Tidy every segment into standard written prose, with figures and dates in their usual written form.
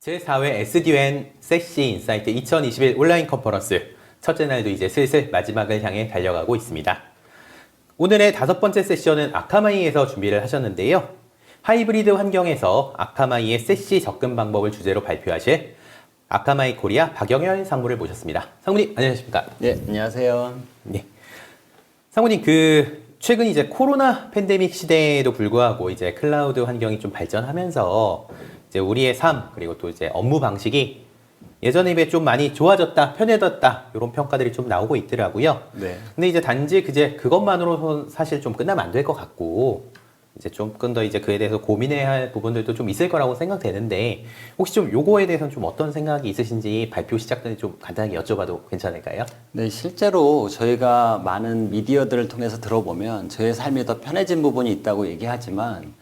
제4회 SDN 세시 인사이트 2021 온라인 컨퍼런스 첫째 날도 이제 슬슬 마지막을 향해 달려가고 있습니다. 오늘의 5번째 세션은 아카마이에서 준비를 하셨는데요. 하이브리드 환경에서 아카마이의 세시 접근 방법을 주제로 발표하실 아카마이 코리아 박영현 상무를 모셨습니다. 상무님 안녕하십니까? 네, 안녕하세요. 네. 상무님 최근 이제 코로나 팬데믹 시대에도 불구하고 이제 클라우드 환경이 좀 발전하면서 이제 우리의 삶 그리고 또 이제 업무 방식이 예전에 비해 좀 많이 좋아졌다, 편해졌다 이런 평가들이 좀 나오고 있더라고요. 네. 근데 이제 단지 그것만으로 사실 좀 끝나면 안 될 것 같고 이제 조금 더 이제 그에 대해서 고민해야 할 부분들도 좀 있을 거라고 생각되는데 혹시 좀 요거에 대해서는 좀 어떤 생각이 있으신지 발표 시작 전에 좀 간단하게 여쭤봐도 괜찮을까요? 네, 실제로 저희가 많은 미디어들을 통해서 들어보면 저의 삶이 더 편해진 부분이 있다고 얘기하지만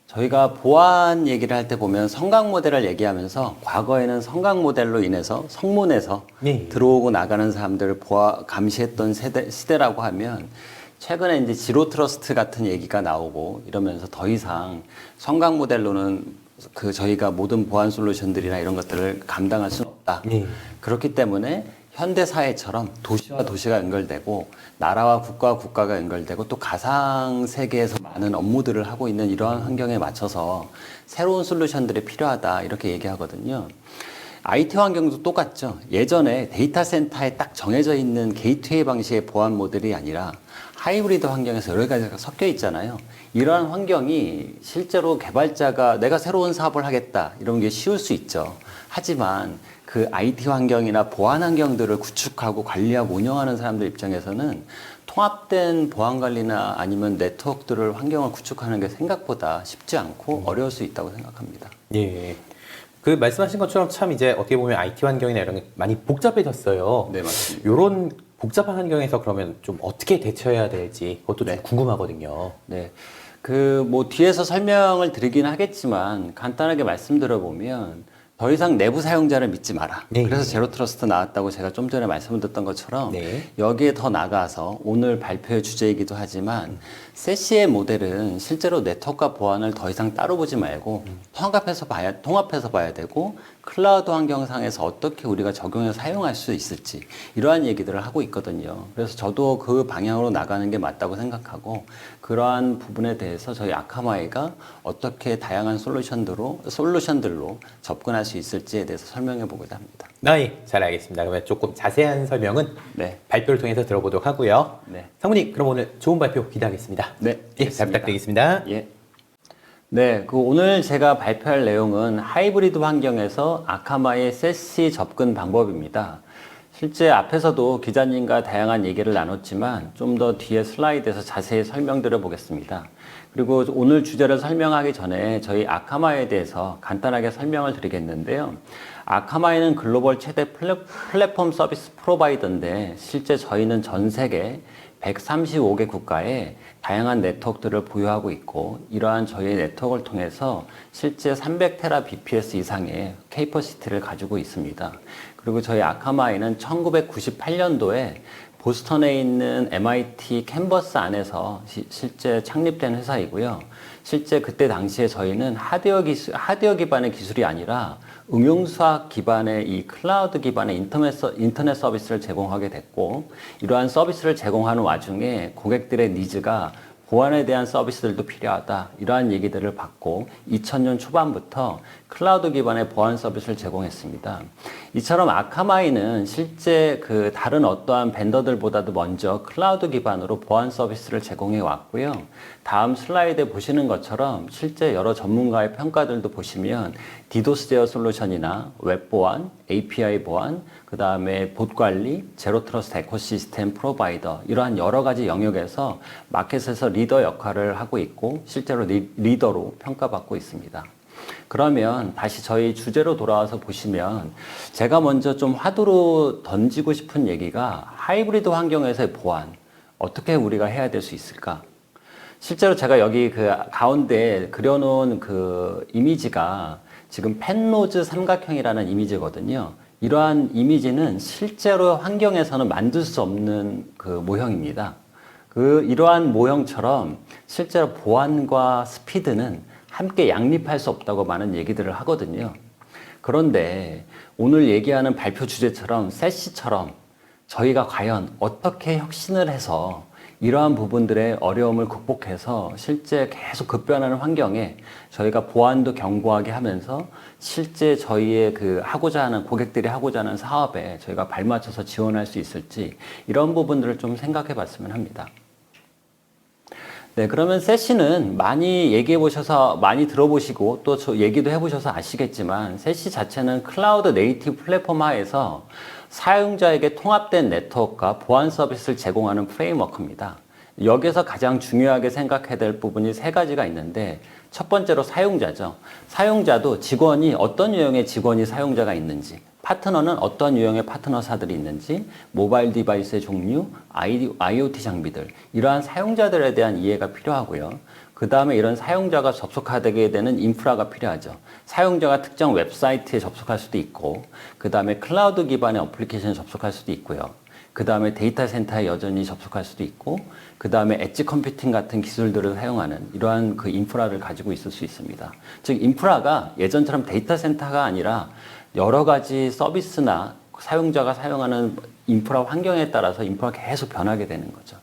저희가 보안 얘기를 할 때 보면 성강 모델을 얘기하면서 과거에는 성강 모델로 인해서 성문에서 들어오고 나가는 사람들을 감시했던 시대라고 하면 최근에 이제 지로 트러스트 같은 얘기가 나오고 이러면서 더 이상 성강 모델로는 저희가 모든 보안 솔루션들이나 이런 것들을 감당할 수는 없다. 그렇기 때문에 현대 사회처럼 도시와 도시가 연결되고 나라와 국가가 연결되고 또 가상 세계에서 많은 업무들을 하고 있는 이러한 환경에 맞춰서 새로운 솔루션들이 필요하다 이렇게 얘기하거든요. IT 환경도 똑같죠. 예전에 데이터 센터에 딱 정해져 있는 게이트웨이 방식의 보안 모델이 아니라 하이브리드 환경에서 여러 가지가 섞여 있잖아요. 이러한 환경이 실제로 개발자가 내가 새로운 사업을 하겠다 이런 게 쉬울 수 있죠. 하지만 그 IT 환경이나 보안 환경들을 구축하고 관리하고 운영하는 사람들 입장에서는 통합된 보안 관리나 아니면 네트워크들을 환경을 구축하는 게 생각보다 쉽지 않고 어려울 수 있다고 생각합니다. 예. 그 말씀하신 것처럼 참 이제 어떻게 보면 IT 환경이나 이런 게 많이 복잡해졌어요. 네, 맞습니다. 이런 복잡한 환경에서 그러면 좀 어떻게 대처해야 될지 그것도 좀 궁금하거든요. 네. 뒤에서 설명을 드리긴 하겠지만 간단하게 말씀드려보면 더 이상 내부 사용자를 믿지 마라. 그래서 제로 트러스트 나왔다고 제가 좀 전에 말씀을 드렸던 것처럼 여기에 더 나가서 오늘 발표의 주제이기도 하지만 세시의 모델은 실제로 네트워크와 보안을 더 이상 따로 보지 말고 통합해서 봐야 되고 클라우드 환경상에서 어떻게 우리가 적용해서 사용할 수 있을지 이러한 얘기들을 하고 있거든요. 그래서 저도 그 방향으로 나가는 게 맞다고 생각하고 그러한 부분에 대해서 저희 아카마이가 어떻게 다양한 솔루션들로 접근할 수 있을지에 대해서 설명해 보고자 합니다. 네, 잘 알겠습니다. 그러면 조금 자세한 설명은 발표를 통해서 들어보도록 하고요. 상무님, 그럼 오늘 좋은 발표 기대하겠습니다. 네, 예, 잘 부탁드리겠습니다. 예. 네, 오늘 제가 발표할 내용은 하이브리드 환경에서 아카마의 세시 접근 방법입니다. 실제 앞에서도 기자님과 다양한 얘기를 나눴지만 좀 더 뒤에 슬라이드에서 자세히 설명드려 보겠습니다. 그리고 오늘 주제를 설명하기 전에 저희 아카마에 대해서 간단하게 설명을 드리겠는데요. 아카마이는 글로벌 최대 플랫폼 서비스 프로바이더인데 실제 저희는 전 세계 135개 국가에 다양한 네트워크들을 보유하고 있고 이러한 저희의 네트워크를 통해서 실제 300테라 bps 이상의 캐퍼시티를 가지고 있습니다. 그리고 저희 아카마이는 1998년도에 보스턴에 있는 MIT 캔버스 안에서 실제 창립된 회사이고요. 실제 그때 당시에 저희는 하드웨어 기반의 기술이 아니라 응용수학 기반의 이 클라우드 기반의 인터넷 서비스를 제공하게 됐고 이러한 서비스를 제공하는 와중에 고객들의 니즈가 보안에 대한 서비스들도 필요하다 이러한 얘기들을 받고 2000년 초반부터 클라우드 기반의 보안 서비스를 제공했습니다. 이처럼 아카마이는 실제 다른 어떠한 벤더들보다도 먼저 클라우드 기반으로 보안 서비스를 제공해 왔고요. 다음 슬라이드에 보시는 것처럼 실제 여러 전문가의 평가들도 보시면 디도스 제어 솔루션이나 웹 보안, API 보안, 그 다음에 봇 관리, 제로 트러스트 에코시스템 프로바이더 이러한 여러 가지 영역에서 마켓에서 리더 역할을 하고 있고 실제로 리더로 평가받고 있습니다. 그러면 다시 저희 주제로 돌아와서 보시면 제가 먼저 좀 화두로 던지고 싶은 얘기가 하이브리드 환경에서의 보안 어떻게 우리가 해야 될 수 있을까? 실제로 제가 여기 가운데 그려놓은 이미지가 지금 펜로즈 삼각형이라는 이미지거든요. 이러한 이미지는 실제로 환경에서는 만들 수 없는 모형입니다. 이러한 모형처럼 실제로 보안과 스피드는 함께 양립할 수 없다고 많은 얘기들을 하거든요. 그런데 오늘 얘기하는 발표 주제처럼 세시처럼 저희가 과연 어떻게 혁신을 해서 이러한 부분들의 어려움을 극복해서 실제 계속 급변하는 환경에 저희가 보안도 견고하게 하면서 실제 저희의 하고자 하는 고객들이 하고자 하는 사업에 저희가 발맞춰서 지원할 수 있을지 이런 부분들을 좀 생각해 봤으면 합니다. 네, 그러면 세시는 많이 얘기해 보셔서 많이 들어보시고 또 저 얘기도 해 보셔서 아시겠지만 세시 자체는 클라우드 네이티브 플랫폼 하에서 사용자에게 통합된 네트워크와 보안 서비스를 제공하는 프레임워크입니다. 여기서 가장 중요하게 생각해야 될 부분이 세 가지가 있는데 첫 번째로 사용자죠. 사용자도 직원이 어떤 유형의 직원이 사용자가 있는지, 파트너는 어떤 유형의 파트너사들이 있는지, 모바일 디바이스의 종류, IoT 장비들, 이러한 사용자들에 대한 이해가 필요하고요. 그 다음에 이런 사용자가 접속하게 되는 인프라가 필요하죠. 사용자가 특정 웹사이트에 접속할 수도 있고, 그 다음에 클라우드 기반의 어플리케이션에 접속할 수도 있고요. 그 다음에 데이터 센터에 여전히 접속할 수도 있고, 그 다음에 엣지 컴퓨팅 같은 기술들을 사용하는 이러한 인프라를 가지고 있을 수 있습니다. 즉, 인프라가 예전처럼 데이터 센터가 아니라 여러 가지 서비스나 사용자가 사용하는 인프라 환경에 따라서 인프라가 계속 변하게 되는 거죠.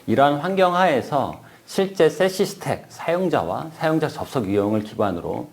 이러한 환경 하에서 실제 세시 스택, 사용자와 사용자 접속 유형을 기반으로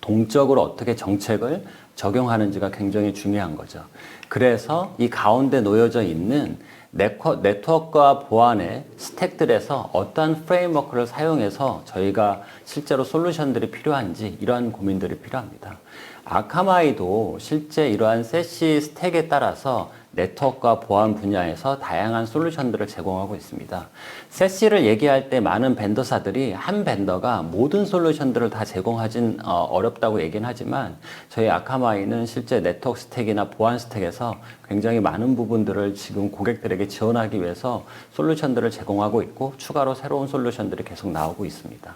동적으로 어떻게 정책을 적용하는지가 굉장히 중요한 거죠. 그래서 이 가운데 놓여져 있는 네트워크와 보안의 스택들에서 어떠한 프레임워크를 사용해서 저희가 실제로 솔루션들이 필요한지 이러한 고민들이 필요합니다. 아카마이도 실제 이러한 세시 스택에 따라서 네트워크와 보안 분야에서 다양한 솔루션들을 제공하고 있습니다. 세시를 얘기할 때 많은 벤더사들이 한 벤더가 모든 솔루션들을 다 제공하진 어렵다고 얘기는 하지만 저희 아카마이는 실제 네트워크 스택이나 보안 스택에서 굉장히 많은 부분들을 지금 고객들에게 지원하기 위해서 솔루션들을 제공하고 있고 추가로 새로운 솔루션들이 계속 나오고 있습니다.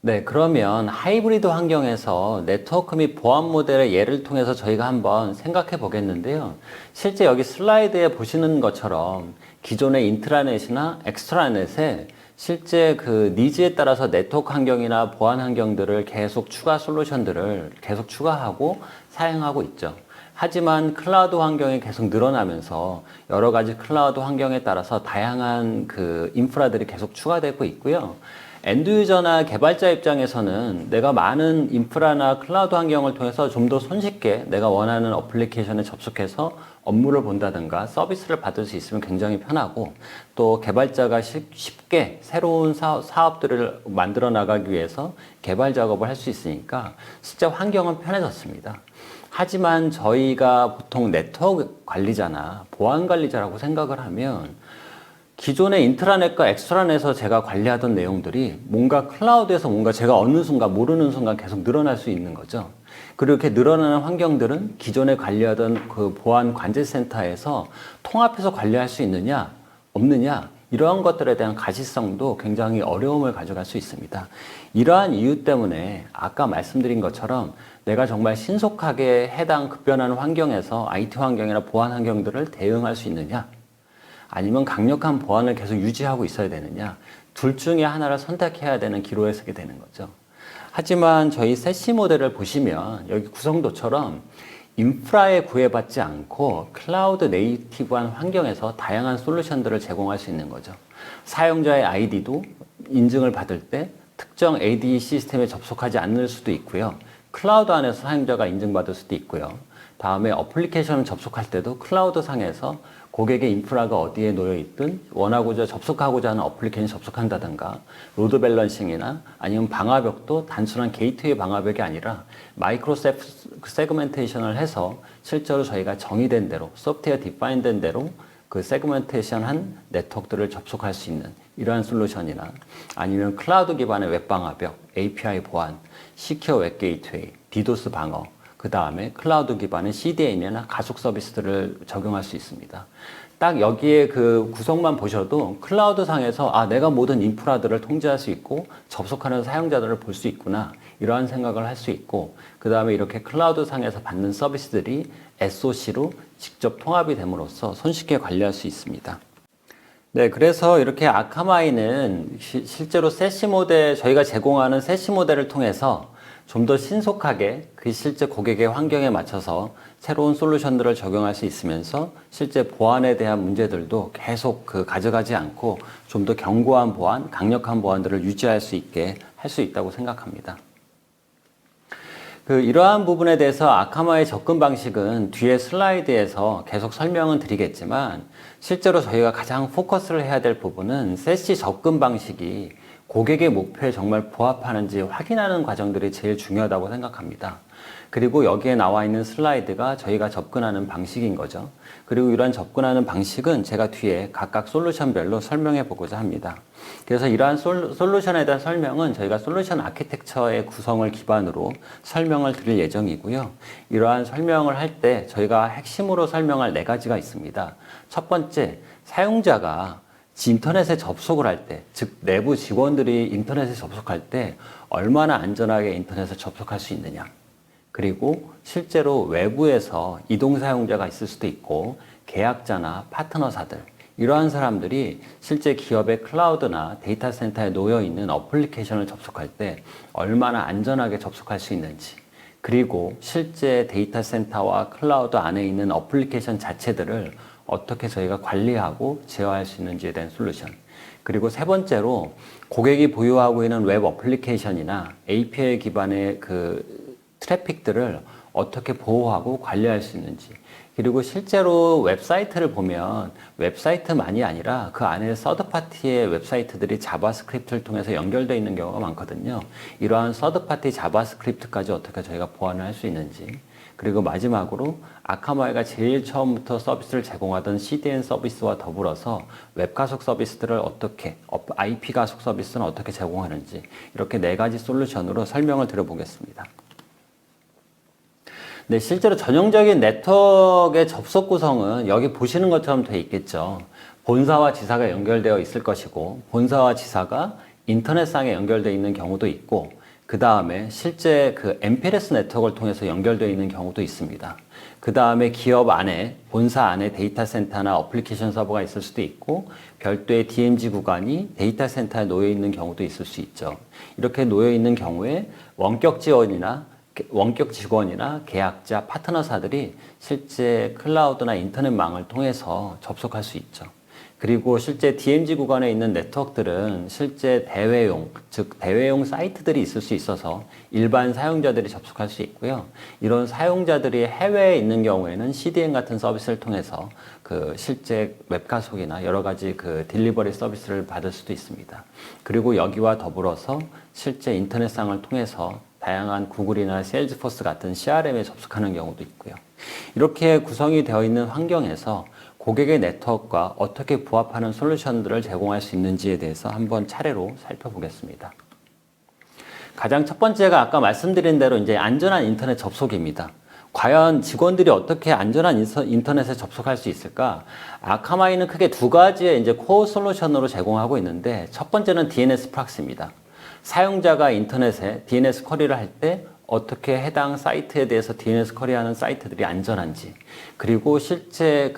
네, 그러면 하이브리드 환경에서 네트워크 및 보안 모델의 예를 통해서 저희가 한번 생각해 보겠는데요. 실제 여기 슬라이드에 보시는 것처럼 기존의 인트라넷이나 엑스트라넷에 실제 니즈에 따라서 네트워크 환경이나 보안 환경들을 계속 추가 솔루션들을 계속 추가하고 사용하고 있죠. 하지만 클라우드 환경이 계속 늘어나면서 여러 가지 클라우드 환경에 따라서 다양한 인프라들이 계속 추가되고 있고요. 엔드유저나 개발자 입장에서는 내가 많은 인프라나 클라우드 환경을 통해서 좀 더 손쉽게 내가 원하는 어플리케이션에 접속해서 업무를 본다든가 서비스를 받을 수 있으면 굉장히 편하고 또 개발자가 쉽게 새로운 사업들을 만들어 나가기 위해서 개발 작업을 할 수 있으니까 실제 환경은 편해졌습니다. 하지만 저희가 보통 네트워크 관리자나 보안 관리자라고 생각을 하면 기존의 인트라넷과 엑스트라넷에서 제가 관리하던 내용들이 뭔가 클라우드에서 뭔가 제가 어느 순간 모르는 순간 계속 늘어날 수 있는 거죠. 그리고 이렇게 늘어나는 환경들은 기존에 관리하던 보안 관제센터에서 통합해서 관리할 수 있느냐 없느냐 이러한 것들에 대한 가시성도 굉장히 어려움을 가져갈 수 있습니다. 이러한 이유 때문에 아까 말씀드린 것처럼 내가 정말 신속하게 해당 급변하는 환경에서 IT 환경이나 보안 환경들을 대응할 수 있느냐 아니면 강력한 보안을 계속 유지하고 있어야 되느냐 둘 중에 하나를 선택해야 되는 기로에 서게 되는 거죠. 하지만 저희 세시 모델을 보시면 여기 구성도처럼 인프라에 구애받지 않고 클라우드 네이티브한 환경에서 다양한 솔루션들을 제공할 수 있는 거죠. 사용자의 아이디도 인증을 받을 때 특정 AD 시스템에 접속하지 않을 수도 있고요. 클라우드 안에서 사용자가 인증받을 수도 있고요. 다음에 어플리케이션을 접속할 때도 클라우드 상에서 고객의 인프라가 어디에 놓여 있든 접속하고자 하는 어플리케이션에 접속한다든가 로드 밸런싱이나 아니면 방화벽도 단순한 게이트웨이 방화벽이 아니라 마이크로 세그멘테이션을 해서 실제로 저희가 정의된 대로 소프트웨어 디파인된 대로 세그멘테이션한 네트워크들을 접속할 수 있는 이러한 솔루션이나 아니면 클라우드 기반의 웹 방화벽, API 보안, 시큐어 웹 게이트웨이, 디도스 방어 그 다음에 클라우드 기반의 CDN이나 가속 서비스들을 적용할 수 있습니다. 딱 여기에 구성만 보셔도 클라우드 상에서 내가 모든 인프라들을 통제할 수 있고 접속하는 사용자들을 볼 수 있구나 이러한 생각을 할 수 있고 그 다음에 이렇게 클라우드 상에서 받는 서비스들이 SOC로 직접 통합이 됨으로써 손쉽게 관리할 수 있습니다. 네, 그래서 이렇게 아카마이는 실제로 세시 모델, 저희가 제공하는 세시 모델을 통해서 좀 더 신속하게 그 실제 고객의 환경에 맞춰서 새로운 솔루션들을 적용할 수 있으면서 실제 보안에 대한 문제들도 계속 가져가지 않고 좀 더 견고한 보안, 강력한 보안들을 유지할 수 있게 할 수 있다고 생각합니다. 이러한 부분에 대해서 아카마의 접근 방식은 뒤에 슬라이드에서 계속 설명은 드리겠지만 실제로 저희가 가장 포커스를 해야 될 부분은 세시 접근 방식이 고객의 목표에 정말 부합하는지 확인하는 과정들이 제일 중요하다고 생각합니다. 그리고 여기에 나와 있는 슬라이드가 저희가 접근하는 방식인 거죠. 그리고 이러한 접근하는 방식은 제가 뒤에 각각 솔루션별로 설명해 보고자 합니다. 그래서 이러한 솔루션에 대한 설명은 저희가 솔루션 아키텍처의 구성을 기반으로 설명을 드릴 예정이고요. 이러한 설명을 할 때 저희가 핵심으로 설명할 4가지가 있습니다. 첫 번째, 사용자가 인터넷에 접속을 할 때, 즉 내부 직원들이 인터넷에 접속할 때 얼마나 안전하게 인터넷에 접속할 수 있느냐. 그리고 실제로 외부에서 이동 사용자가 있을 수도 있고 계약자나 파트너사들, 이러한 사람들이 실제 기업의 클라우드나 데이터 센터에 놓여 있는 어플리케이션을 접속할 때 얼마나 안전하게 접속할 수 있는지, 그리고 실제 데이터 센터와 클라우드 안에 있는 어플리케이션 자체들을 어떻게 저희가 관리하고 제어할 수 있는지에 대한 솔루션. 그리고 세 번째로 고객이 보유하고 있는 웹 어플리케이션이나 API 기반의 트래픽들을 어떻게 보호하고 관리할 수 있는지. 그리고 실제로 웹사이트를 보면 웹사이트만이 아니라 그 안에 서드파티의 웹사이트들이 자바스크립트를 통해서 연결되어 있는 경우가 많거든요. 이러한 서드파티 자바스크립트까지 어떻게 저희가 보완을 할 수 있는지. 그리고 마지막으로 아카마이가 제일 처음부터 서비스를 제공하던 CDN 서비스와 더불어서 웹 가속 서비스들을 어떻게, IP 가속 서비스는 어떻게 제공하는지, 이렇게 4가지 솔루션으로 설명을 드려보겠습니다. 네, 실제로 전형적인 네트워크의 접속 구성은 여기 보시는 것처럼 되어 있겠죠. 본사와 지사가 연결되어 있을 것이고, 본사와 지사가 인터넷상에 연결되어 있는 경우도 있고, 그 다음에 실제 MPLS 네트워크를 통해서 연결되어 있는 경우도 있습니다. 그 다음에 기업 안에, 본사 안에 데이터 센터나 어플리케이션 서버가 있을 수도 있고, 별도의 DMZ 구간이 데이터 센터에 놓여 있는 경우도 있을 수 있죠. 이렇게 놓여 있는 경우에 원격 직원이나 계약자, 파트너사들이 실제 클라우드나 인터넷망을 통해서 접속할 수 있죠. 그리고 실제 DMZ 구간에 있는 네트워크들은 실제 대외용, 즉 대외용 사이트들이 있을 수 있어서 일반 사용자들이 접속할 수 있고요. 이런 사용자들이 해외에 있는 경우에는 CDN 같은 서비스를 통해서 실제 웹 가속이나 여러 가지 딜리버리 서비스를 받을 수도 있습니다. 그리고 여기와 더불어서 실제 인터넷상을 통해서 다양한 구글이나 세일즈포스 같은 CRM에 접속하는 경우도 있고요. 이렇게 구성이 되어 있는 환경에서 고객의 네트워크와 어떻게 부합하는 솔루션들을 제공할 수 있는지에 대해서 한번 차례로 살펴보겠습니다. 가장 첫 번째가 아까 말씀드린 대로 이제 안전한 인터넷 접속입니다. 과연 직원들이 어떻게 안전한 인터넷에 접속할 수 있을까? 아카마이는 크게 2가지의 이제 코어 솔루션으로 제공하고 있는데, 첫 번째는 DNS 프락시입니다. 사용자가 인터넷에 DNS 쿼리를 할 때 어떻게 해당 사이트에 대해서 DNS 쿼리하는 사이트들이 안전한지, 그리고 실제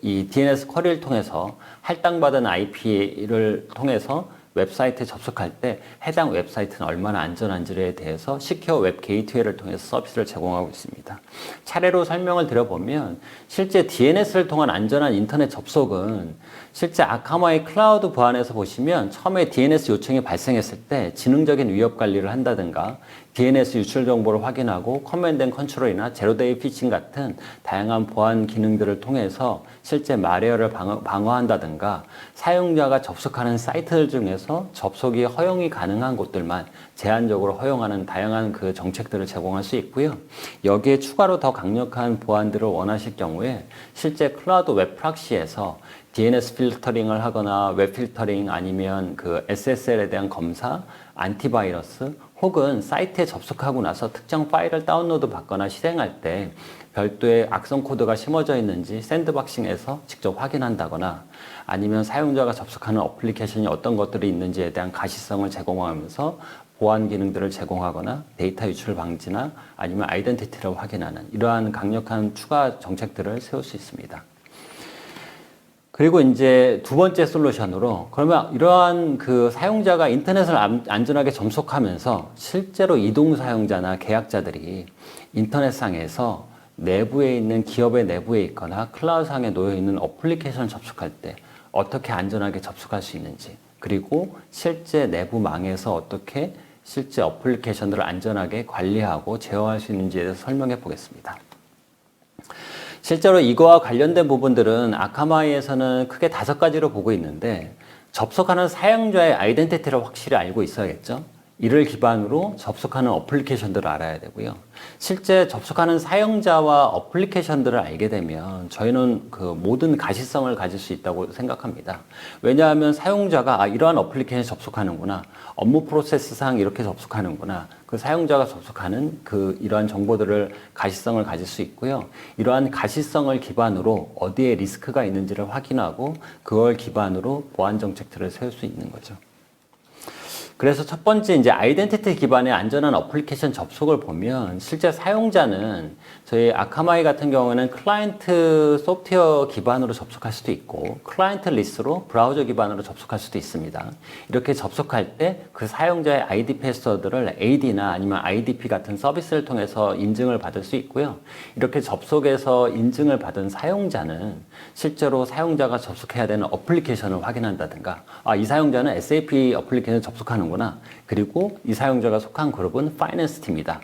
이 DNS 쿼리를 통해서 할당받은 IP를 통해서 웹사이트에 접속할 때 해당 웹사이트는 얼마나 안전한지에 대해서 시큐어 웹 게이트웨이를 통해서 서비스를 제공하고 있습니다. 차례로 설명을 드려보면 실제 DNS를 통한 안전한 인터넷 접속은 실제 아카마의 클라우드 보안에서 보시면 처음에 DNS 요청이 발생했을 때 지능적인 위협 관리를 한다든가 DNS 유출 정보를 확인하고 커맨드 앤 컨트롤이나 제로데이 피칭 같은 다양한 보안 기능들을 통해서 실제 말웨어를 방어한다든가 사용자가 접속하는 사이트들 중에서 접속이 허용이 가능한 곳들만 제한적으로 허용하는 다양한 정책들을 제공할 수 있고요. 여기에 추가로 더 강력한 보안들을 원하실 경우에 실제 클라우드 웹 프락시에서 DNS 필터링을 하거나 웹 필터링 아니면 SSL에 대한 검사, 안티바이러스 혹은 사이트에 접속하고 나서 특정 파일을 다운로드 받거나 실행할 때 별도의 악성 코드가 심어져 있는지 샌드박싱에서 직접 확인한다거나 아니면 사용자가 접속하는 어플리케이션이 어떤 것들이 있는지에 대한 가시성을 제공하면서 보안 기능들을 제공하거나 데이터 유출 방지나 아니면 아이덴티티를 확인하는 이러한 강력한 추가 정책들을 세울 수 있습니다. 그리고 이제 두 번째 솔루션으로 그러면 이러한 그 사용자가 인터넷을 안전하게 접속하면서 실제로 이동 사용자나 계약자들이 인터넷상에서 내부에 있는 기업의 내부에 있거나 클라우드상에 놓여 있는 어플리케이션을 접속할 때 어떻게 안전하게 접속할 수 있는지, 그리고 실제 내부망에서 어떻게 실제 어플리케이션들을 안전하게 관리하고 제어할 수 있는지에 대해서 설명해 보겠습니다. 실제로 이거와 관련된 부분들은 아카마이에서는 크게 5가지로 보고 있는데, 접속하는 사용자의 아이덴티티를 확실히 알고 있어야겠죠. 이를 기반으로 접속하는 어플리케이션들을 알아야 되고요. 실제 접속하는 사용자와 어플리케이션들을 알게 되면 저희는 그 모든 가시성을 가질 수 있다고 생각합니다. 왜냐하면 사용자가 이러한 어플리케이션에 접속하는구나, 업무 프로세스상 이렇게 접속하는구나, 그 사용자가 접속하는 이러한 정보들을 가시성을 가질 수 있고요. 이러한 가시성을 기반으로 어디에 리스크가 있는지를 확인하고 그걸 기반으로 보안 정책들을 세울 수 있는 거죠. 그래서 첫 번째 이제 아이덴티티 기반의 안전한 어플리케이션 접속을 보면, 실제 사용자는 저희 아카마이 같은 경우에는 클라이언트 소프트웨어 기반으로 접속할 수도 있고 클라이언트 리스로 브라우저 기반으로 접속할 수도 있습니다. 이렇게 접속할 때 그 사용자의 ID 패스워드를 AD나 아니면 IDP 같은 서비스를 통해서 인증을 받을 수 있고요. 이렇게 접속해서 인증을 받은 사용자는 실제로 사용자가 접속해야 되는 어플리케이션을 확인한다든가, 이 사용자는 SAP 어플리케이션 접속하는구나, 그리고 이 사용자가 속한 그룹은 파이낸스 팀이다,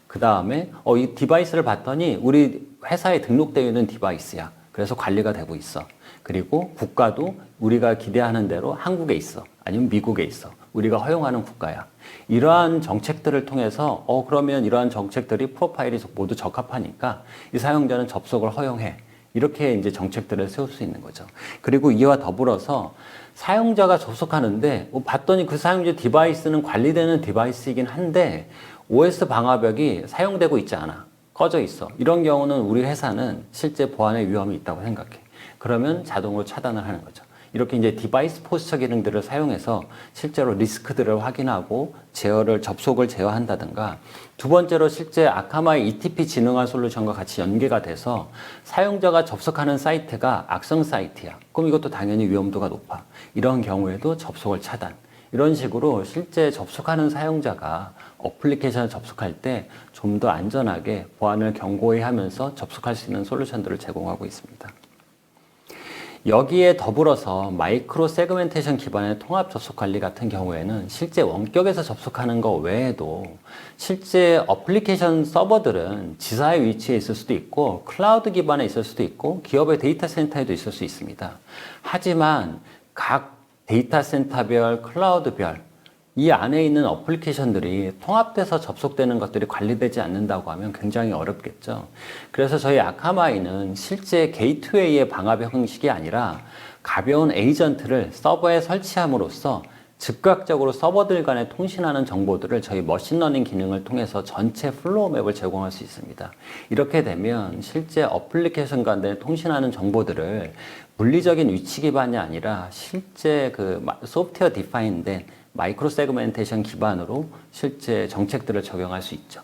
그 다음에 이 디바이스를 봤더니 우리 회사에 등록되어 있는 디바이스야, 그래서 관리가 되고 있어, 그리고 국가도 우리가 기대하는 대로 한국에 있어, 아니면 미국에 있어, 우리가 허용하는 국가야. 이러한 정책들을 통해서 그러면 이러한 정책들이 프로파일이 모두 적합하니까 이 사용자는 접속을 허용해, 이렇게 이제 정책들을 세울 수 있는 거죠. 그리고 이와 더불어서 사용자가 접속하는데 봤더니 그 사용자 디바이스는 관리되는 디바이스이긴 한데 OS 방화벽이 사용되고 있지 않아, 꺼져 있어. 이런 경우는 우리 회사는 실제 보안의 위험이 있다고 생각해. 그러면 자동으로 차단을 하는 거죠. 이렇게 이제 디바이스 포스처 기능들을 사용해서 실제로 리스크들을 확인하고 접속을 제어한다든가, 두 번째로 실제 아카마의 ETP 지능화 솔루션과 같이 연계가 돼서 사용자가 접속하는 사이트가 악성 사이트야. 그럼 이것도 당연히 위험도가 높아. 이런 경우에도 접속을 차단. 이런 식으로 실제 접속하는 사용자가 어플리케이션을 접속할 때 좀 더 안전하게 보안을 견고히 하면서 접속할 수 있는 솔루션들을 제공하고 있습니다. 여기에 더불어서 마이크로 세그멘테이션 기반의 통합 접속 관리 같은 경우에는 실제 원격에서 접속하는 것 외에도 실제 어플리케이션 서버들은 지사의 위치에 있을 수도 있고 클라우드 기반에 있을 수도 있고 기업의 데이터 센터에도 있을 수 있습니다. 하지만 각 데이터 센터별, 클라우드별 이 안에 있는 어플리케이션들이 통합돼서 접속되는 것들이 관리되지 않는다고 하면 굉장히 어렵겠죠. 그래서 저희 아카마이는 실제 게이트웨이의 방화벽 형식이 아니라 가벼운 에이전트를 서버에 설치함으로써 즉각적으로 서버들 간에 통신하는 정보들을 저희 머신러닝 기능을 통해서 전체 플로우 맵을 제공할 수 있습니다. 이렇게 되면 실제 어플리케이션 간에 통신하는 정보들을 물리적인 위치 기반이 아니라 실제 그 소프트웨어 디파인된 마이크로 세그멘테이션 기반으로 실제 정책들을 적용할 수 있죠.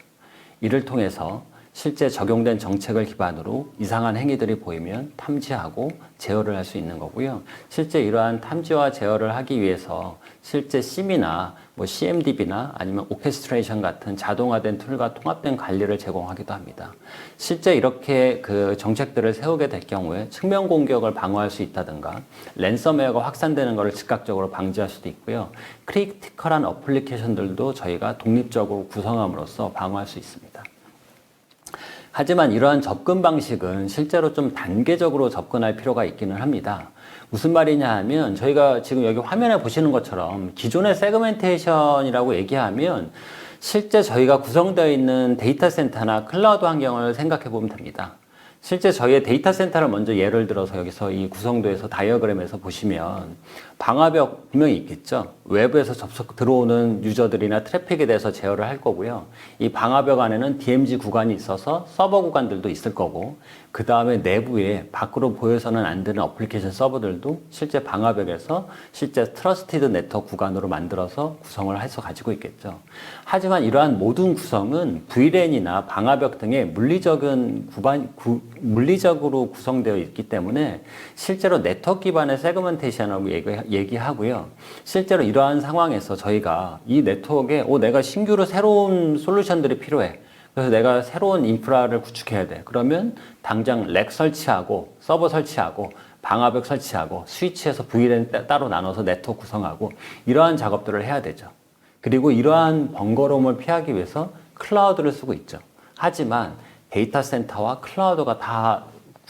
이를 통해서 실제 적용된 정책을 기반으로 이상한 행위들이 보이면 탐지하고 제어를 할 수 있는 거고요. 실제 이러한 탐지와 제어를 하기 위해서 실제 CIEM이나 CMDB나 아니면 오케스트레이션 같은 자동화된 툴과 통합된 관리를 제공하기도 합니다. 실제 이렇게 그 정책들을 세우게 될 경우에 측면 공격을 방어할 수 있다든가 랜섬웨어가 확산되는 것을 즉각적으로 방지할 수도 있고요. 크리티컬한 어플리케이션들도 저희가 독립적으로 구성함으로써 방어할 수 있습니다. 하지만 이러한 접근 방식은 실제로 좀 단계적으로 접근할 필요가 있기는 합니다. 무슨 말이냐 하면 저희가 지금 여기 화면에 보시는 것처럼 기존의 세그멘테이션이라고 얘기하면 실제 저희가 구성되어 있는 데이터 센터나 클라우드 환경을 생각해 보면 됩니다. 실제 저희의 데이터 센터를 먼저 예를 들어서 여기서 이 구성도에서 다이어그램에서 보시면 방화벽 분명히 있겠죠. 외부에서 들어오는 유저들이나 트래픽에 대해서 제어를 할 거고요. 이 방화벽 안에는 DMZ 구간이 있어서 서버 구간들도 있을 거고, 그 다음에 내부에 밖으로 보여서는 안 되는 어플리케이션 서버들도 실제 방화벽에서 실제 트러스티드 네트워크 구간으로 만들어서 구성을 해서 가지고 있겠죠. 하지만 이러한 모든 구성은 VLAN이나 방화벽 등의 물리적으로 구성되어 있기 때문에 실제로 네트워크 기반의 세그멘테이션이라고 얘기하고요. 실제로 이러한 상황에서 저희가 이 네트워크에 내가 신규로 새로운 솔루션들이 필요해. 그래서 내가 새로운 인프라를 구축해야 돼. 그러면 당장 렉 설치하고 서버 설치하고 방화벽 설치하고 스위치에서 VLAN 따로 나눠서 네트워크 구성하고 이러한 작업들을 해야 되죠. 그리고 이러한 번거로움을 피하기 위해서 클라우드를 쓰고 있죠. 하지만 데이터 센터와 클라우드가 다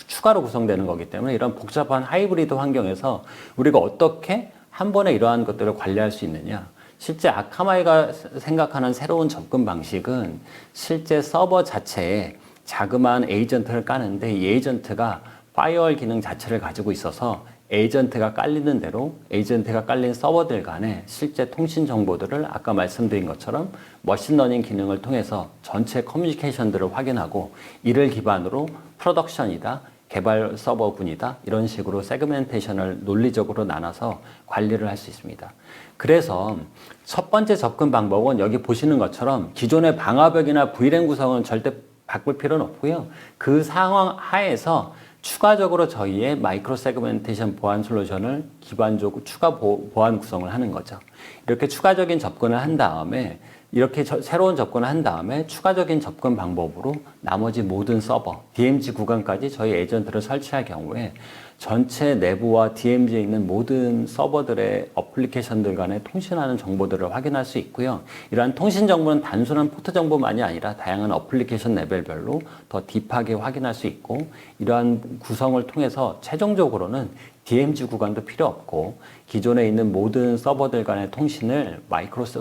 추가로 구성되는 거기 때문에 이런 복잡한 하이브리드 환경에서 우리가 어떻게 한 번에 이러한 것들을 관리할 수 있느냐. 실제 아카마이가 생각하는 새로운 접근 방식은 실제 서버 자체에 자그마한 에이전트를 까는데 이 에이전트가 파이어월 기능 자체를 가지고 있어서 에이전트가 깔리는 대로 에이전트가 깔린 서버들 간에 실제 통신 정보들을 아까 말씀드린 것처럼 머신러닝 기능을 통해서 전체 커뮤니케이션들을 확인하고 이를 기반으로 프로덕션이다, 개발 서버군이다 이런 식으로 세그멘테이션을 논리적으로 나눠서 관리를 할 수 있습니다. 그래서 첫 번째 접근 방법은 여기 보시는 것처럼 기존의 방화벽이나 VLAN 구성은 절대 바꿀 필요는 없고요. 그 상황 하에서 추가적으로 저희의 마이크로 세그멘테이션 보안 솔루션을 기반적으로 추가 보안 구성을 하는 거죠. 이렇게 추가적인 접근을 한 다음에 이렇게 새로운 접근을 한 다음에 추가적인 접근 방법으로 나머지 모든 서버, DMZ 구간까지 저희 에이전트를 설치할 경우에 전체 내부와 DMZ에 있는 모든 서버들의 어플리케이션들 간에 통신하는 정보들을 확인할 수 있고요. 이러한 통신 정보는 단순한 포트 정보만이 아니라 다양한 어플리케이션 레벨별로 더 딥하게 확인할 수 있고 이러한 구성을 통해서 최종적으로는 DMZ 구간도 필요 없고 기존에 있는 모든 서버들 간의 통신을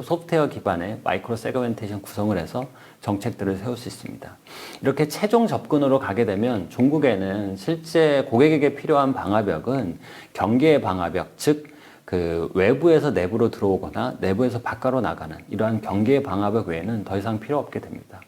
소프트웨어 기반의 마이크로 세그멘테이션 구성을 해서 정책들을 세울 수 있습니다. 이렇게 최종 접근으로 가게 되면 종국에는 실제 고객에게 필요한 방화벽은 경계의 방화벽, 즉 그 외부에서 내부로 들어오거나 내부에서 바깥으로 나가는 이러한 경계의 방화벽 외에는 더 이상 필요 없게 됩니다.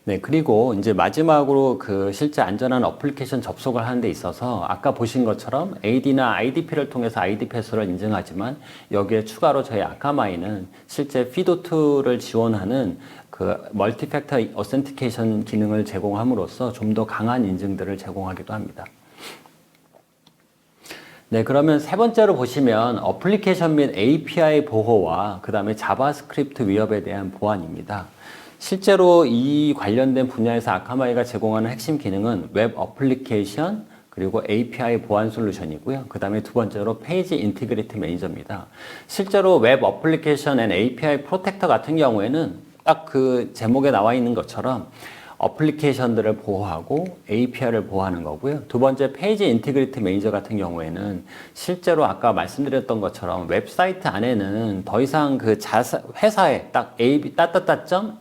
네, 그리고 이제 마지막으로 그 실제 안전한 어플리케이션 접속을 하는 데 있어서 아까 보신 것처럼 AD나 IDP를 통해서 ID 패스를 인증하지만 여기에 추가로 저희 아카마이는 실제 FIDO2를 지원하는 그 멀티팩터 어센티케이션 기능을 제공함으로써 좀 더 강한 인증들을 제공하기도 합니다. 네, 그러면 세 번째로 보시면 어플리케이션 및 API 보호와 그 다음에 자바스크립트 위협에 대한 보안입니다. 실제로 이 관련된 분야에서 아카마이가 제공하는 핵심 기능은 웹 어플리케이션 그리고 API 보안 솔루션이고요. 그 다음에 두 번째로 페이지 인티그리티 매니저입니다. 실제로 웹 어플리케이션 앤 API 프로텍터 같은 경우에는 딱 그 제목에 나와 있는 것처럼 어플리케이션들을 보호하고 API를 보호하는 거고요. 두 번째 페이지 인티그리티 매니저 같은 경우에는 실제로 아까 말씀드렸던 것처럼 웹사이트 안에는 더 이상 그 회사에 딱 abc.com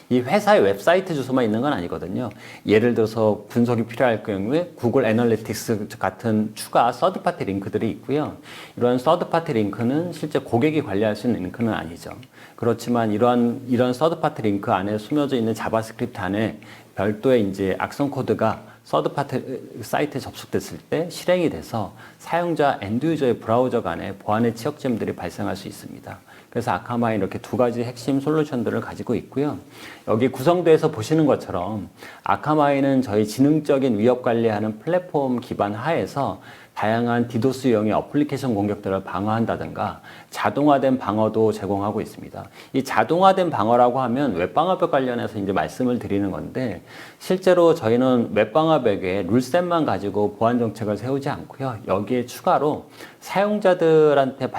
이 회사의 웹사이트 주소만 있는 건 아니거든요. 예를 들어서 분석이 필요할 경우에 구글 애널리틱스 같은 추가 서드파티 링크들이 있고요. 이런 서드파티 링크는 실제 고객이 관리할 수 있는 링크는 아니죠. 그렇지만 이런 서드파티 링크 안에 숨겨져 있는 자바스크립트 안에 별도의 이제 악성 코드가 서드파티 사이트에 접속됐을 때 실행이 돼서 사용자 엔드 유저의 브라우저 간에 보안의 취약점들이 발생할 수 있습니다. 그래서 아카마이 이렇게 두 가지 핵심 솔루션들을 가지고 있고요. 여기 구성도에서 보시는 것처럼 아카마이는 저희 지능적인 위협 관리하는 플랫폼 기반 하에서 다양한 디도스 유형의 어플리케이션 공격들을 방어한다든가 자동화된 방어도 제공하고 있습니다. 이 자동화된 방어라고 하면 웹방화벽 관련해서 이제 말씀을 드리는 건데 실제로 저희는 웹방화벽에 룰셋만 가지고 보안 정책을 세우지 않고요. 여기에 추가로 사용자들한테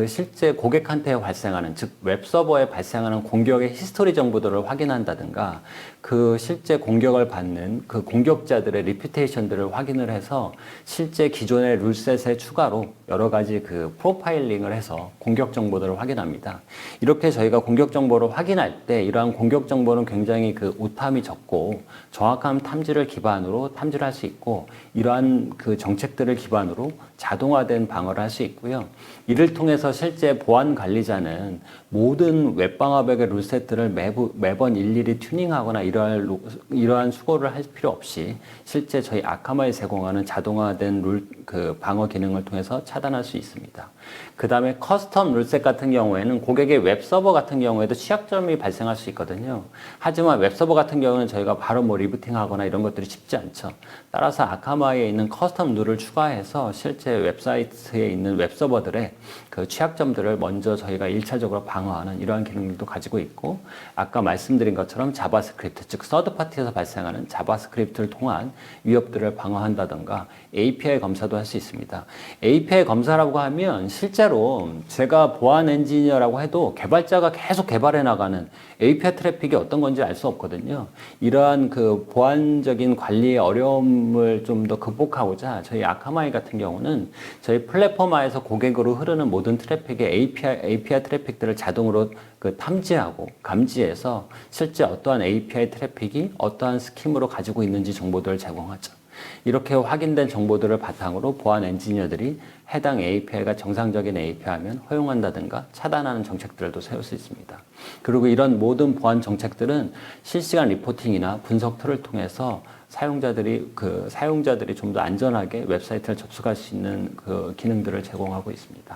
실제 고객한테 발생하는 즉 웹서버에 발생하는 공격의 히스토리 정보들을 확인한다든가 그 실제 공격을 받는 그 공격자들의 리퓨테이션들을 확인을 해서 실제 기존의 룰셋에 추가로 여러 가지 그 프로파일링을 해서 공격 정보들을 확인합니다. 이렇게 저희가 공격 정보를 확인할 때 이러한 공격 정보는 굉장히 그 오탐이 적고 정확한 탐지를 기반으로 탐지를 할 수 있고 이러한 그 정책들을 기반으로 자동화된 방어를 할 수 있고요. 이를 통해서 실제 보안 관리자는 모든 웹방어벽의 룰셋들을 매번 일일이 튜닝하거나 이러한 수고를 할 필요 없이 실제 저희 아카마에 제공하는 자동화된 그 방어 기능을 통해서 차단할 수 있습니다. 그 다음에 커스텀 룰셋 같은 경우에는 고객의 웹서버 같은 경우에도 취약점이 발생할 수 있거든요. 하지만 웹서버 같은 경우는 저희가 바로 뭐 리부팅하거나 이런 것들이 쉽지 않죠. 따라서 아카마에 있는 커스텀 룰을 추가해서 실제 웹사이트에 있는 웹서버들의 그 취약점들을 먼저 저희가 1차적으로 방어하는 이러한 기능들도 가지고 있고 아까 말씀드린 것처럼 자바스크립트, 즉 서드파티에서 발생하는 자바스크립트를 통한 위협들을 방어한다던가 API 검사도 할 수 있습니다. API 검사라고 하면 실제로 제가 보안 엔지니어라고 해도 개발자가 계속 개발해 나가는 API 트래픽이 어떤 건지 알 수 없거든요. 이러한 그 보안적인 관리의 어려움을 좀 더 극복하고자 저희 아카마이 같은 경우는 저희 플랫폼화에서 고객으로 흐르는 모든 트래픽의 API 트래픽들을 자동으로 그 탐지하고 감지해서 실제 어떠한 API 트래픽이 어떠한 스킴으로 가지고 있는지 정보들을 제공하죠. 이렇게 확인된 정보들을 바탕으로 보안 엔지니어들이 해당 API가 정상적인 API하면 허용한다든가 차단하는 정책들도 세울 수 있습니다. 그리고 이런 모든 보안 정책들은 실시간 리포팅이나 분석 툴을 통해서 사용자들이 좀 더 안전하게 웹사이트를 접속할 수 있는 그 기능들을 제공하고 있습니다.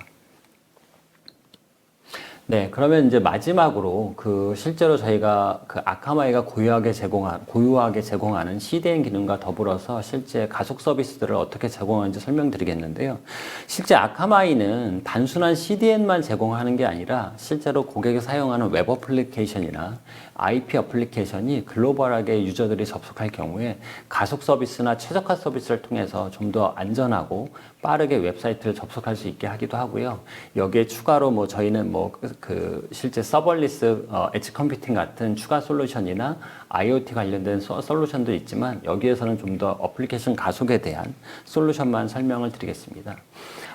네, 그러면 이제 마지막으로 그 실제로 저희가 그 아카마이가 고유하게 제공하는 CDN 기능과 더불어서 실제 가속 서비스들을 어떻게 제공하는지 설명드리겠는데요. 실제 아카마이는 단순한 CDN만 제공하는 게 아니라 실제로 고객이 사용하는 웹 어플리케이션이나 IP 어플리케이션이 글로벌하게 유저들이 접속할 경우에 가속 서비스나 최적화 서비스를 통해서 좀 더 안전하고 빠르게 웹사이트를 접속할 수 있게 하기도 하고요. 여기에 추가로 뭐 저희는 뭐 그 실제 서버리스 엣지 컴퓨팅 같은 추가 솔루션이나 IoT 관련된 솔루션도 있지만 여기에서는 좀 더 어플리케이션 가속에 대한 솔루션만 설명을 드리겠습니다.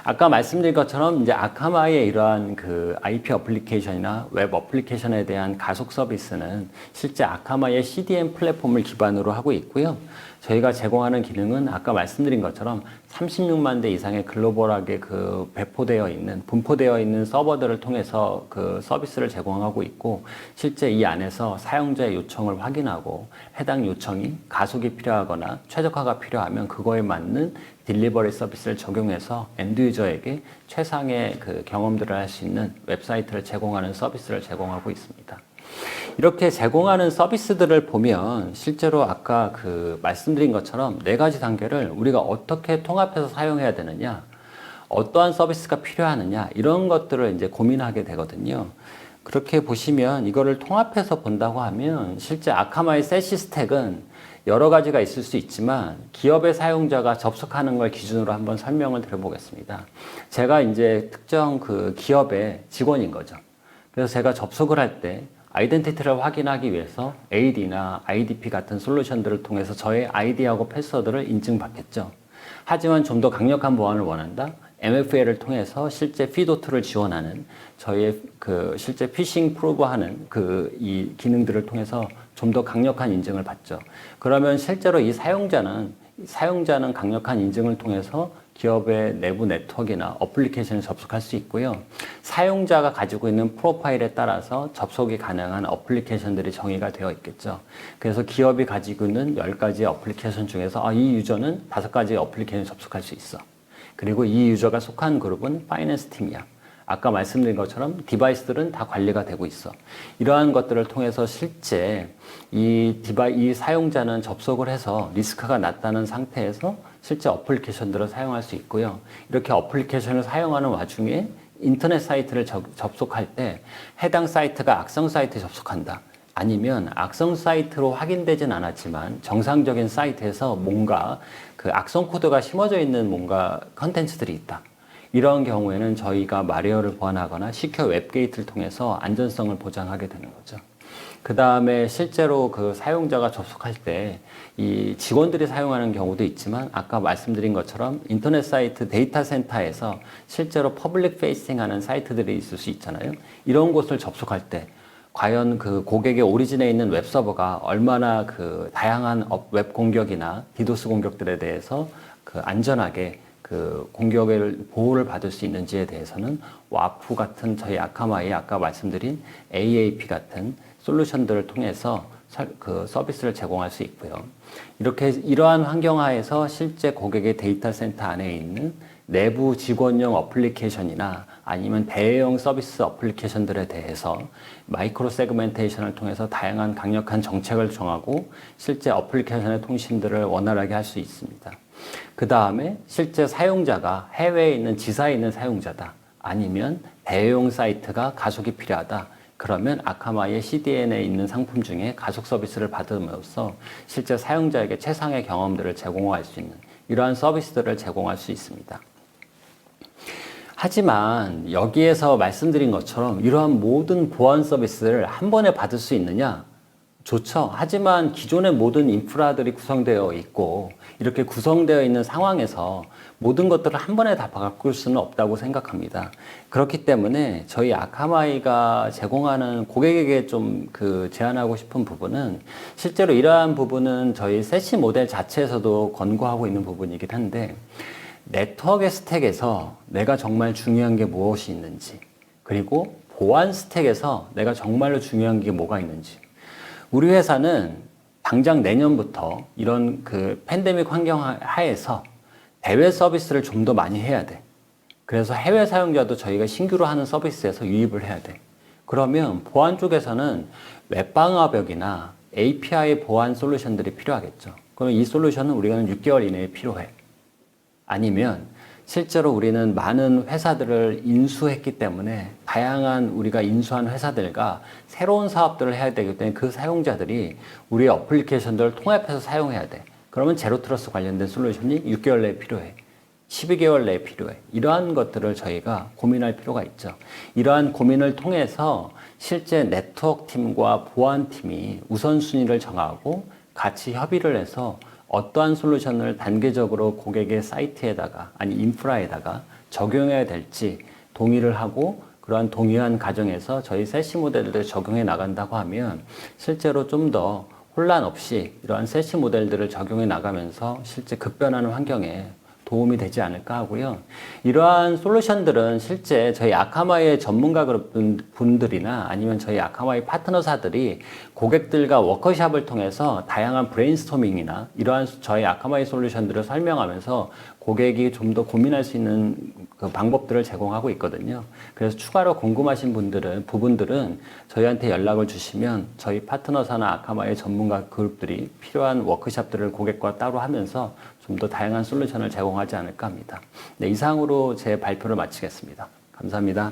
아까 말씀드린 것처럼 이제 아카마의 이러한 그 IP 어플리케이션이나 웹 어플리케이션에 대한 가속 서비스는 실제 아카마의 CDN 플랫폼을 기반으로 하고 있고요. 저희가 제공하는 기능은 아까 말씀드린 것처럼 36만 대 이상의 글로벌하게 그 분포되어 있는 서버들을 통해서 그 서비스를 제공하고 있고 실제 이 안에서 사용자의 요청을 확인하고 해당 요청이 가속이 필요하거나 최적화가 필요하면 그거에 맞는 딜리버리 서비스를 적용해서 엔드 유저에게 최상의 그 경험들을 할 수 있는 웹사이트를 제공하는 서비스를 제공하고 있습니다. 이렇게 제공하는 서비스들을 보면 실제로 아까 그 말씀드린 것처럼 4가지 단계를 우리가 어떻게 통합해서 사용해야 되느냐, 어떠한 서비스가 필요하느냐 이런 것들을 이제 고민하게 되거든요. 그렇게 보시면 이거를 통합해서 본다고 하면 실제 아카마의 세시 스택은 여러 가지가 있을 수 있지만 기업의 사용자가 접속하는 걸 기준으로 한번 설명을 드려보겠습니다. 제가 이제 특정 그 기업의 직원인 거죠. 그래서 제가 접속을 할 때 아이덴티티를 확인하기 위해서 AD나 IDP 같은 솔루션들을 통해서 저의 아이디하고 패스워드를 인증받겠죠. 하지만 좀 더 강력한 보안을 원한다? MFA를 통해서 실제 피도트를 지원하는 저희의 그 실제 피싱 프로브하는 그 이 기능들을 통해서 좀 더 강력한 인증을 받죠. 그러면 실제로 이 사용자는 강력한 인증을 통해서 기업의 내부 네트워크나 어플리케이션에 접속할 수 있고요. 사용자가 가지고 있는 프로파일에 따라서 접속이 가능한 어플리케이션들이 정의가 되어 있겠죠. 그래서 기업이 가지고 있는 10가지 어플리케이션 중에서 이 유저는 5가지 어플리케이션에 접속할 수 있어. 그리고 이 유저가 속한 그룹은 파이낸스 팀이야. 아까 말씀드린 것처럼 디바이스들은 다 관리가 되고 있어. 이러한 것들을 통해서 실제 이 사용자는 접속을 해서 리스크가 낮다는 상태에서 실제 어플리케이션들을 사용할 수 있고요. 이렇게 어플리케이션을 사용하는 와중에 인터넷 사이트를 접속할 때 해당 사이트가 악성 사이트에 접속한다. 아니면 악성 사이트로 확인되진 않았지만 정상적인 사이트에서 뭔가 그 악성 코드가 심어져 있는 뭔가 컨텐츠들이 있다. 이런 경우에는 저희가 마리어를 보완하거나 시큐어 웹게이트를 통해서 안전성을 보장하게 되는 거죠. 그 다음에 실제로 그 사용자가 접속할 때 이 직원들이 사용하는 경우도 있지만 아까 말씀드린 것처럼 인터넷 사이트 데이터 센터에서 실제로 퍼블릭 페이싱 하는 사이트들이 있을 수 있잖아요. 이런 곳을 접속할 때 과연 그 고객의 오리진에 있는 웹 서버가 얼마나 그 다양한 웹 공격이나 디도스 공격들에 대해서 그 안전하게 그 공격을 보호를 받을 수 있는지에 대해서는 와프 같은 저희 아카마이 아까 말씀드린 AAP 같은 솔루션들을 통해서 그 서비스를 제공할 수 있고요. 이렇게 이러한 환경 하에서 실제 고객의 데이터 센터 안에 있는 내부 직원용 어플리케이션이나 아니면 대형 서비스 어플리케이션들에 대해서 마이크로 세그멘테이션을 통해서 다양한 강력한 정책을 정하고 실제 어플리케이션의 통신들을 원활하게 할 수 있습니다. 그 다음에 실제 사용자가 해외에 있는 지사에 있는 사용자다. 아니면 대형 사이트가 가속이 필요하다. 그러면 아카마이의 CDN에 있는 상품 중에 가속 서비스를 받음으로써 실제 사용자에게 최상의 경험들을 제공할 수 있는 이러한 서비스들을 제공할 수 있습니다. 하지만 여기에서 말씀드린 것처럼 이러한 모든 보안 서비스를 한 번에 받을 수 있느냐? 좋죠. 하지만 기존의 모든 인프라들이 구성되어 있고 이렇게 구성되어 있는 상황에서 모든 것들을 한 번에 다 바꿀 수는 없다고 생각합니다. 그렇기 때문에 저희 아카마이가 제공하는 고객에게 좀 그 제안하고 싶은 부분은 실제로 이러한 부분은 저희 세시 모델 자체에서도 권고하고 있는 부분이긴 한데 네트워크 스택에서 내가 정말 중요한 게 무엇이 있는지 그리고 보안 스택에서 내가 정말로 중요한 게 뭐가 있는지 우리 회사는 당장 내년부터 이런 그 팬데믹 환경 하에서 대외 서비스를 좀 더 많이 해야 돼. 그래서 해외 사용자도 저희가 신규로 하는 서비스에서 유입을 해야 돼. 그러면 보안 쪽에서는 웹방화벽이나 API 보안 솔루션들이 필요하겠죠. 그럼 이 솔루션은 우리가 6개월 이내에 필요해. 아니면 실제로 우리는 많은 회사들을 인수했기 때문에 다양한 우리가 인수한 회사들과 새로운 사업들을 해야 되기 때문에 그 사용자들이 우리의 어플리케이션들을 통합해서 사용해야 돼. 그러면 제로 트러스트 관련된 솔루션이 6개월 내에 필요해. 12개월 내에 필요해. 이러한 것들을 저희가 고민할 필요가 있죠. 이러한 고민을 통해서 실제 네트워크 팀과 보안 팀이 우선순위를 정하고 같이 협의를 해서 어떠한 솔루션을 단계적으로 고객의 사이트에다가 아니 인프라에다가 적용해야 될지 동의를 하고 그러한 동의한 과정에서 저희 세시 모델들을 적용해 나간다고 하면 실제로 좀 더 혼란 없이 이러한 세시 모델들을 적용해 나가면서 실제 급변하는 환경에 도움이 되지 않을까 하고요. 이러한 솔루션들은 실제 저희 아카마이의 전문가 분들이나 아니면 저희 아카마이 파트너사들이 고객들과 워크숍을 통해서 다양한 브레인스토밍이나 이러한 저희 아카마이 솔루션들을 설명하면서 고객이 좀 더 고민할 수 있는 그 방법들을 제공하고 있거든요. 그래서 추가로 궁금하신 부분들은 저희한테 연락을 주시면 저희 파트너사나 아카마이 전문가 그룹들이 필요한 워크숍들을 고객과 따로 하면서 좀 더 다양한 솔루션을 제공하지 않을까 합니다. 네, 이상으로 제 발표를 마치겠습니다. 감사합니다.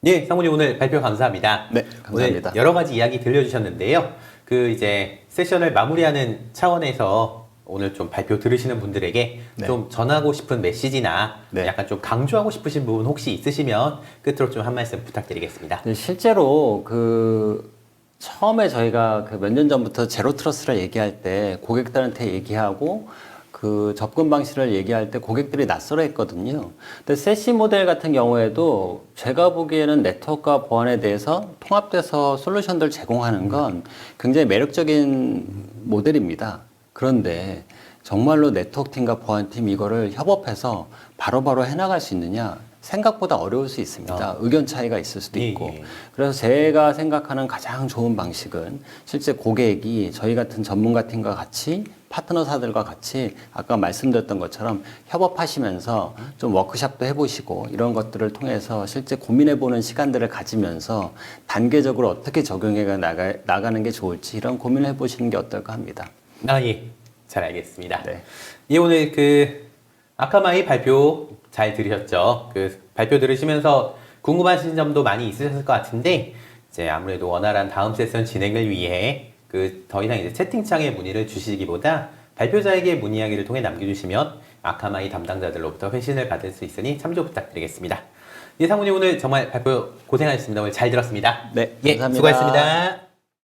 네, 상무님 오늘 발표 감사합니다. 네, 감사합니다. 오늘 여러 가지 이야기 들려주셨는데요. 그 이제 세션을 마무리하는 차원에서 오늘 좀 발표 들으시는 분들에게 네. 좀 전하고 싶은 메시지나 네. 약간 좀 강조하고 싶으신 부분 혹시 있으시면 끝으로 좀 한 말씀 부탁드리겠습니다. 네, 실제로 그 처음에 저희가 그 몇 년 전부터 제로 트러스를 얘기할 때 고객들한테 얘기하고 그 접근 방식을 얘기할 때 고객들이 낯설어 했거든요. 근데 세시 모델 같은 경우에도 제가 보기에는 네트워크와 보안에 대해서 통합돼서 솔루션들 제공하는 건 굉장히 매력적인 모델입니다. 그런데 정말로 네트워크 팀과 보안 팀 이거를 협업해서 바로바로 해나갈 수 있느냐? 생각보다 어려울 수 있습니다. 의견 차이가 있을 수도 있고. 예. 그래서 제가 생각하는 가장 좋은 방식은 실제 고객이 저희 같은 전문가 팀과 같이 파트너사들과 같이 아까 말씀드렸던 것처럼 협업하시면서 좀 워크숍도 해보시고 이런 것들을 통해서 실제 고민해보는 시간들을 가지면서 단계적으로 어떻게 적용해 나가는 게 좋을지 이런 고민을 해보시는 게 어떨까 합니다. 예. 잘 알겠습니다. 네. 예, 오늘 그 아카마이 발표 잘 들으셨죠? 그 발표 들으시면서 궁금하신 점도 많이 있으셨을 것 같은데 이제 아무래도 원활한 다음 세션 진행을 위해 그 더 이상 이제 채팅창에 문의를 주시기보다 발표자에게 문의하기를 통해 남겨주시면 아카마이 담당자들로부터 회신을 받을 수 있으니 참조 부탁드리겠습니다. 예, 상무님 오늘 정말 발표 고생하셨습니다. 오늘 잘 들었습니다. 네, 예, 감사합니다. 수고하셨습니다.